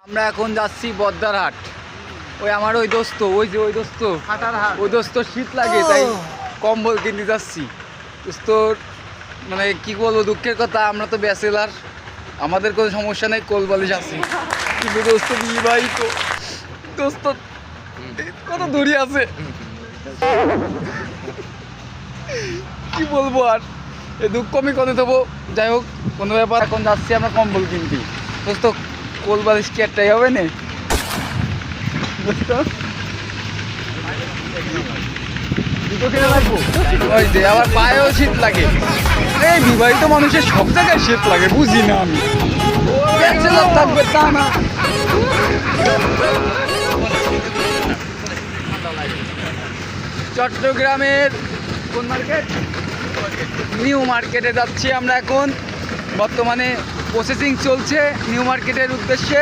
আমরা এখন যাচ্ছি বদ্দারহাট। ওই আমার ওই দোস্ত, ওই দোস্ত শীত লাগে তাই কম্বল কিনতে যাচ্ছি। দোস্তর মানে কি বলবো, দুঃখের কথা, আমরা তো ব্যাচেলার, আমাদের কোনো সমস্যা নেই, কোল বালিশ আছে, কিন্তু দোস্ত বিবাহিত। দোস্ত কত দূরে আছে, কি বলবো আর, এই দুঃখ আমি করে দেবো। যাই হোক, কোনো ব্যাপার, এখন যাচ্ছি আমরা কম্বল কিনতে। দোস্ত কোল বালিশ কি একটাই হবে না দোস্ত? ওই যে আবার পায়েও শীত লাগে। এই বিবাহিত মানুষের সব জায়গায় শীত লাগে, বুঝি না আমি। ব্যাচেলর থাকবে তা না। চট্টগ্রামের কোন মার্কেট? নিউ মার্কেটে যাচ্ছি আমরা এখন, বর্তমানে প্রসেসিং চলছে নিউ মার্কেটের উদ্দেশ্যে।